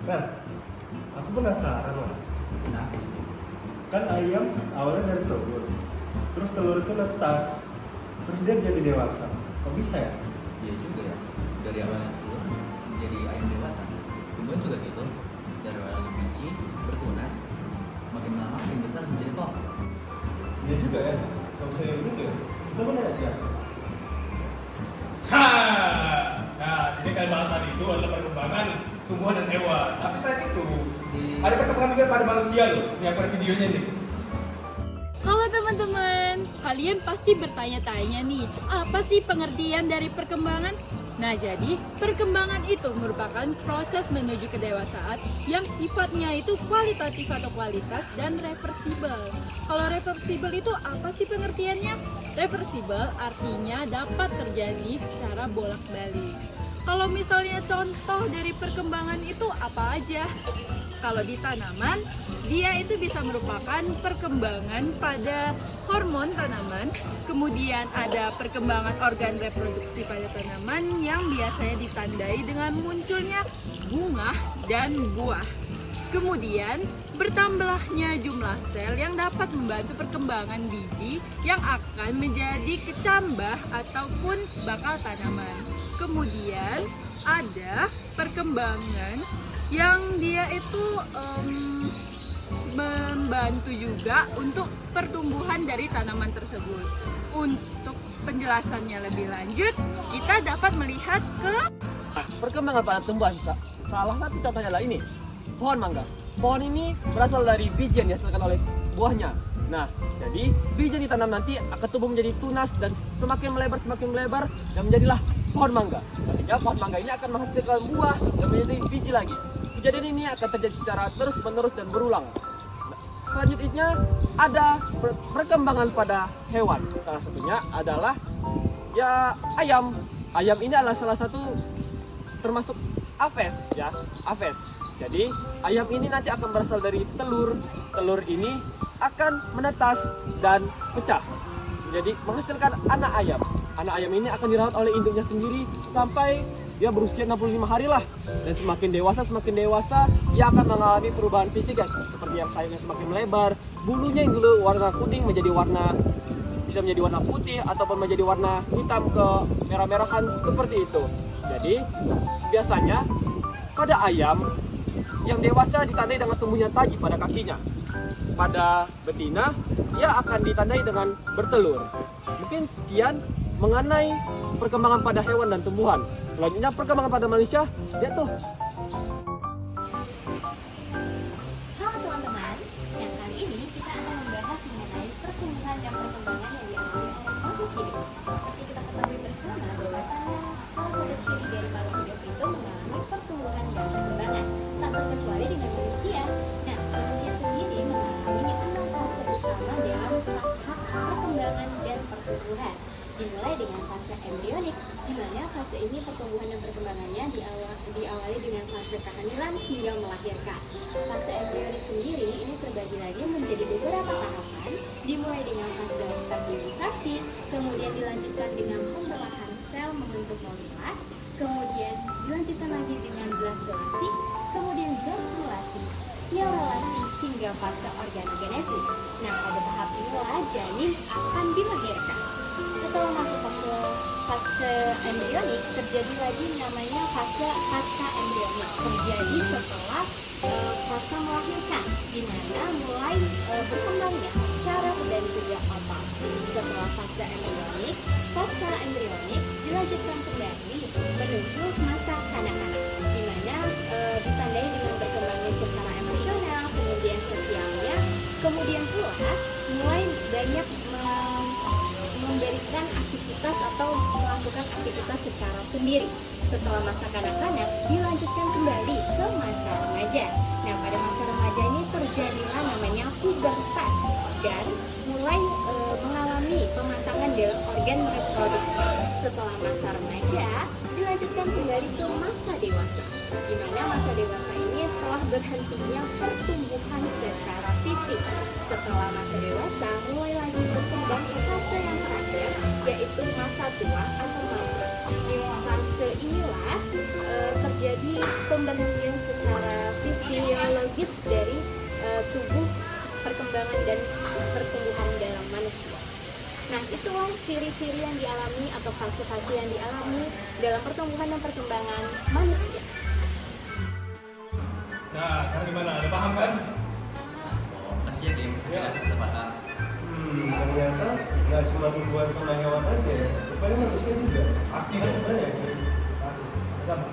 Nah, aku penasaran lah. Nah, Kan ayam awalnya dari telur, terus telur itu netas, terus dia jadi dewasa. Kok bisa ya? iya juga ya. Dari awalnya telur menjadi ayam dewasa. Tumbuhan juga gitu. Dari awalnya biji bertunas, makin lama makin besar menjadi pohon. Iya juga ya. Kalau saya gitu ya, kita mana siapa? Nah, jadi kan bahasan itu adalah perkembangan tumbuhan dan hewan. Tapi selain itu, ada perkembangan juga pada manusia loh. Ini aku ada videonya nih. Halo teman-teman, kalian pasti bertanya-tanya nih, apa sih pengertian dari perkembangan? Nah, jadi perkembangan itu merupakan proses menuju kedewasaan yang sifatnya itu kualitatif atau kualitas dan reversibel. Kalau reversibel itu apa sih pengertiannya? Reversibel artinya dapat terjadi secara bolak-balik. Kalau misalnya contoh dari perkembangan itu apa aja? Kalau di tanaman, dia itu bisa merupakan perkembangan pada hormon tanaman, kemudian ada perkembangan organ reproduksi pada tanaman yang biasanya ditandai dengan munculnya bunga dan buah. Kemudian bertambahnya jumlah sel yang dapat membantu perkembangan biji yang akan menjadi kecambah ataupun bakal tanaman. Kemudian ada perkembangan yang dia itu membantu juga untuk pertumbuhan dari tanaman tersebut. Untuk penjelasannya lebih lanjut, kita dapat melihat ke Perkembangan pada tumbuhan. Salah satu contohnya adalah ini, pohon mangga. Pohon ini berasal dari biji yang dihasilkan oleh buahnya. Nah, jadi biji yang ditanam nanti akan tumbuh menjadi tunas dan semakin melebar dan menjadilah pohon mangga. Nantinya pohon mangga ini akan menghasilkan buah dan menjadi biji lagi. Kejadian ini akan terjadi secara terus-menerus dan berulang. Nah, selanjutnya ada perkembangan pada hewan. Salah satunya adalah ya ayam. Ayam ini adalah salah satu termasuk aves ya, aves. Jadi ayam ini nanti akan berasal dari telur. Telur ini akan menetas dan pecah. Jadi menghasilkan anak ayam. Anak ayam ini akan dirawat oleh induknya sendiri sampai dia berusia 65 hari lah. Dan semakin dewasa dia akan mengalami perubahan fisik ya, seperti yang sayapnya semakin melebar, bulunya yang dulu warna kuning bisa menjadi warna putih ataupun menjadi warna hitam ke merah-merahan seperti itu. Jadi biasanya pada ayam yang dewasa ditandai dengan tumbuhnya taji pada kakinya. Pada betina dia akan ditandai dengan bertelur. Mungkin sekian mengenai perkembangan pada hewan dan tumbuhan. Selanjutnya perkembangan pada manusia, lihat tuh. Halo teman-teman, yang kali ini kita akan membahas mengenai pertumbuhan dan perkembangan yang dialami oleh makhluk hidup. Seperti kita ketahui bersama bahwasanya salah satu ciri dari makhluk hidup itu mengalami pertumbuhan dan perkembangan, tak terkecuali dengan manusia. Nah, manusia sendiri mengalami 6 fase utama dalam tahap perkembangan dan pertumbuhan. Dimulai dengan fase embrionik, di mana fase ini pertumbuhan dan perkembangannya diawali dengan fase kehamilan hingga melahirkan. Fase embrionik sendiri ini terbagi lagi menjadi beberapa tahapan, dimulai dengan fase fertilisasi, kemudian dilanjutkan dengan pembelahan sel membentuk molekula, kemudian dilanjutkan lagi dengan blastulasi, kemudian gastrulasi, piorelasi, hingga fase organogenesis. Nah, pada tahap inilah janin akan dilahirkan. Setelah masuk fase embrionik, terjadi lagi namanya fase pasca embrionik. Terjadi setelah fase melahirkan, di mana mulai berkembangnya syaraf dan juga otak. Setelah fase embrionik, pasca embrionik dilanjutkan kembali menuju masa kanak-kanak, di mana ditandai dengan berkembangnya secara emosional, kemudian sosialnya, kemudian pula mulai banyak memberikan aktivitas atau melakukan aktivitas secara sendiri. Setelah masa kanak-kanak, dilanjutkan kembali ke masa remaja. Nah, pada masa remaja ini terjadilah namanya pubertas dan mulai mengalami pematangan dalam organ reproduksi. Setelah masa remaja, dilanjutkan kembali ke masa dewasa, di mana masa dewasa ini telah berhentinya pertumbuhan secara fisik. Setelah masa dewasa, mulai lagi berkembang ke fase yang terakhir, yaitu masa tua atau mabrur. Di fase inilah terjadi pemberhentian secara dan pertumbuhan dalam manusia. Nah, itu ciri-ciri yang dialami atau fase-fase yang dialami dalam pertumbuhan dan perkembangan manusia. Nah, sekarang gimana? Udah paham kan? Oh, kasih ya Kim, Ya. ya bisa paham. Ternyata nggak cuma tumbuhan sama hewan aja ya, rupanya manusia juga. Pasti Masih dong. banyak. Kim. Pasti. Sama.